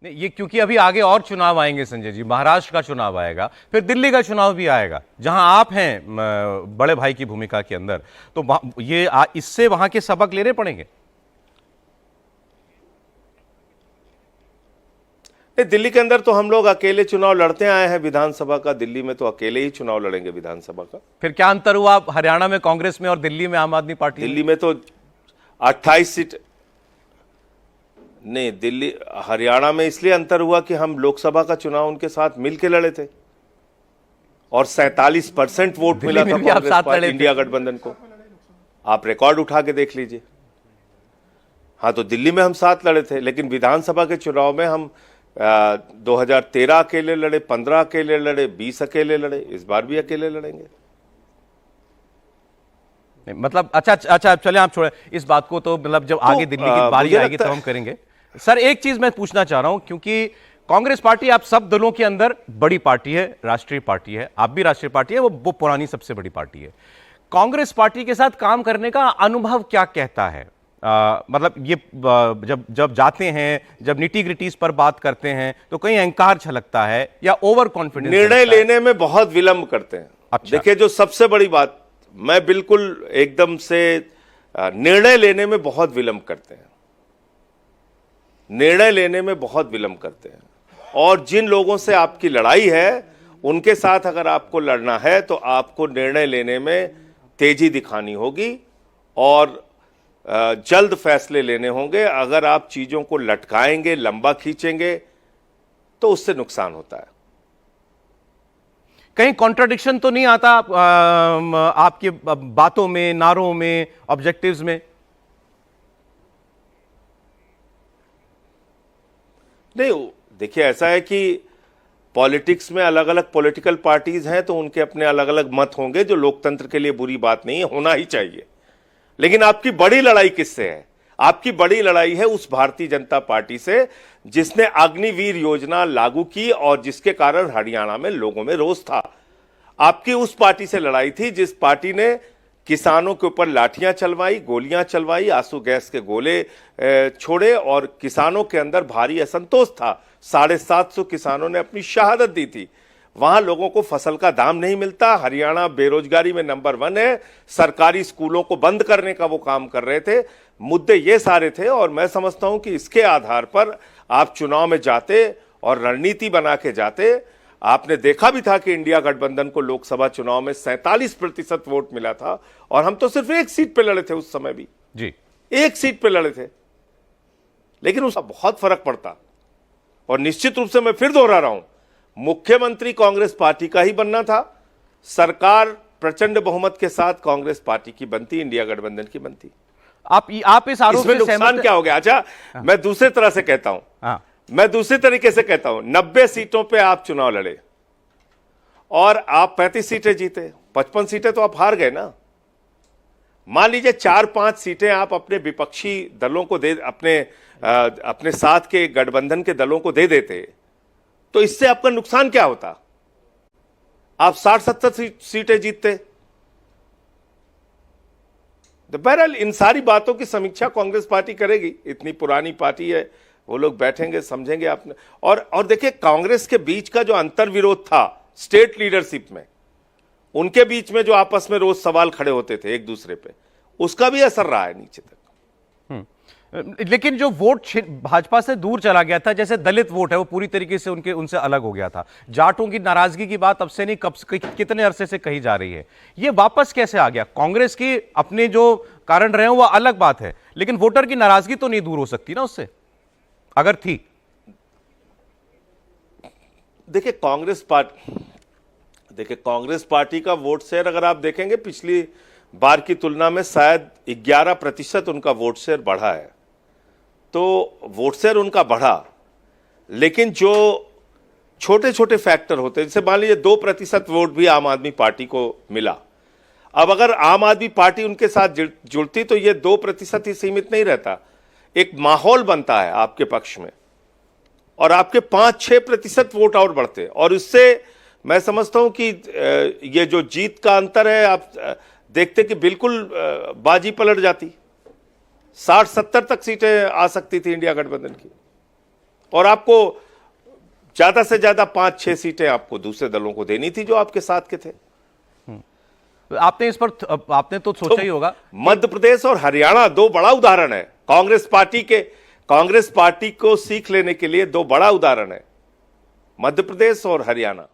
नहीं, ये क्योंकि अभी आगे और चुनाव आएंगे संजय जी, महाराष्ट्र का चुनाव आएगा, फिर दिल्ली का चुनाव भी आएगा, जहां आप हैं बड़े भाई की भूमिका के अंदर, तो ये इससे वहां के सबक लेने पड़ेंगे। दिल्ली के अंदर तो हम लोग अकेले चुनाव लड़ते आए हैं विधानसभा का, दिल्ली में तो अकेले ही चुनाव लड़ेंगे विधानसभा का। फिर क्या अंतर हुआ हरियाणा में कांग्रेस में और दिल्ली में आम आदमी पार्टी? दिल्ली में तो 28 सीट नहीं, दिल्ली हरियाणा में इसलिए अंतर हुआ कि हम लोकसभा का चुनाव उनके साथ मिलकर लड़े थे और 47% वोट मिला था कांग्रेस पार्टी इंडिया गठबंधन को। आप रिकॉर्ड उठा के देख लीजिए। हाँ, तो दिल्ली में हम साथ लड़े थे, लेकिन विधानसभा के चुनाव में हम 2013 अकेले लड़े, 15 अकेले लड़े, 20 अकेले लड़े, इस बार भी अकेले लड़ेंगे। मतलब अच्छा चले आप छोड़े इस बात को, तो मतलब जब आगे दिल्ली की बारी आएगी तब हम करेंगे। सर एक चीज मैं पूछना चाह रहा हूं, क्योंकि कांग्रेस पार्टी आप सब दलों के अंदर बड़ी पार्टी है, राष्ट्रीय पार्टी है, आप भी राष्ट्रीय पार्टी है, वो पुरानी सबसे बड़ी पार्टी है। कांग्रेस पार्टी के साथ काम करने का अनुभव क्या कहता है? मतलब ये जब जाते हैं, जब निटी ग्रिटीज पर बात करते हैं, तो कहीं अहंकार छलकता है या ओवर कॉन्फिडेंस? निर्णय लेने में बहुत विलंब करते हैं। अच्छा। देखिए, जो सबसे बड़ी बात, मैं बिल्कुल एकदम से निर्णय लेने में बहुत विलंब करते हैं, निर्णय लेने में बहुत विलंब करते हैं। और जिन लोगों से आपकी लड़ाई है, उनके साथ अगर आपको लड़ना है तो आपको निर्णय लेने में तेजी दिखानी होगी और जल्द फैसले लेने होंगे। अगर आप चीजों को लटकाएंगे, लंबा खींचेंगे, तो उससे नुकसान होता है। कहीं कॉन्ट्राडिक्शन तो नहीं आता आपकी बातों में, नारों में, ऑब्जेक्टिव्स में? नहीं, देखिए, ऐसा है कि पॉलिटिक्स में अलग अलग पॉलिटिकल पार्टीज हैं, तो उनके अपने अलग अलग मत होंगे, जो लोकतंत्र के लिए बुरी बात नहीं है, होना ही चाहिए। लेकिन आपकी बड़ी लड़ाई किससे है? आपकी बड़ी लड़ाई है उस भारतीय जनता पार्टी से जिसने अग्निवीर योजना लागू की और जिसके कारण हरियाणा में लोगों में रोष था। आपकी उस पार्टी से लड़ाई थी जिस पार्टी ने किसानों के ऊपर लाठियां चलवाई, गोलियां चलवाई, आंसू गैस के गोले छोड़े और किसानों के अंदर भारी असंतोष था। 750 किसानों ने अपनी शहादत दी थी। वहां लोगों को फसल का दाम नहीं मिलता। हरियाणा बेरोजगारी में नंबर 1 है। सरकारी स्कूलों को बंद करने का वो काम कर रहे थे। मुद्दे ये सारे थे और मैं समझता हूं कि इसके आधार पर आप चुनाव में जाते और रणनीति बना के जाते। आपने देखा भी था कि इंडिया गठबंधन को लोकसभा चुनाव में 47% वोट मिला था और हम तो सिर्फ एक सीट पे लड़े थे उस समय भी जी, एक सीट पे लड़े थे, लेकिन उसका बहुत फर्क पड़ता। और निश्चित रूप से मैं फिर दोहरा रहा हूं, मुख्यमंत्री कांग्रेस पार्टी का ही बनना था। सरकार प्रचंड बहुमत के साथ कांग्रेस पार्टी की बनती, इंडिया गठबंधन की बनती। आप इस आरोप से नुकसान क्या हो गया? अच्छा, मैं दूसरे तरह से कहता हूं, मैं दूसरे तरीके से कहता हूं, 90 सीटों पे आप चुनाव लड़े और आप 35 सीटें जीते, 55 सीटें तो आप हार गए ना। मान लीजिए 4-5 सीटें आप अपने विपक्षी दलों को दे, अपने साथ के गठबंधन के दलों को दे देते, तो इससे आपका नुकसान क्या होता? आप 60-70 सीटें जीतते। तो बहरहाल इन सारी बातों की समीक्षा कांग्रेस पार्टी करेगी, इतनी पुरानी पार्टी है, वो लोग बैठेंगे, समझेंगे आपने। और देखिए, कांग्रेस के बीच का जो अंतर्विरोध था स्टेट लीडरशिप में, उनके बीच में जो आपस में रोज सवाल खड़े होते थे एक दूसरे पे, उसका भी असर रहा है नीचे तक। लेकिन जो वोट भाजपा से दूर चला गया था, जैसे दलित वोट है, वो पूरी तरीके से उनसे अलग हो गया था। जाटों की नाराजगी की बात अब से नहीं, कितने अरसे से कही जा रही है, ये वापस कैसे आ गया? कांग्रेस की अपने जो कारण रहे हो वो अलग बात है, लेकिन वोटर की नाराजगी तो नहीं दूर हो सकती ना उससे, अगर थी। देखिए, कांग्रेस पार्टी का वोट शेयर अगर आप देखेंगे पिछली बार की तुलना में शायद 11% उनका वोट शेयर बढ़ा है। तो वोट शेयर उनका बढ़ा, लेकिन जो छोटे छोटे फैक्टर होते हैं, जैसे मान लीजिए 2% वोट भी आम आदमी पार्टी को मिला। अब अगर आम आदमी पार्टी उनके साथ जुड़ती तो ये 2% ही सीमित नहीं रहता, एक माहौल बनता है आपके पक्ष में और आपके 5-6% वोट और बढ़ते। और इससे मैं समझता हूं कि ये जो जीत का अंतर है, आप देखते कि बिल्कुल बाजी पलट जाती, 60-70 तक सीटें आ सकती थी इंडिया गठबंधन की। और आपको ज्यादा से ज्यादा 5-6 सीटें आपको दूसरे दलों को देनी थी जो आपके साथ के थे। आपने इस पर आपने तो सोचा ही होगा। मध्य प्रदेश और हरियाणा दो बड़ा उदाहरण है कांग्रेस पार्टी को सीख लेने के लिए, दो बड़ा उदाहरण है मध्य प्रदेश और हरियाणा।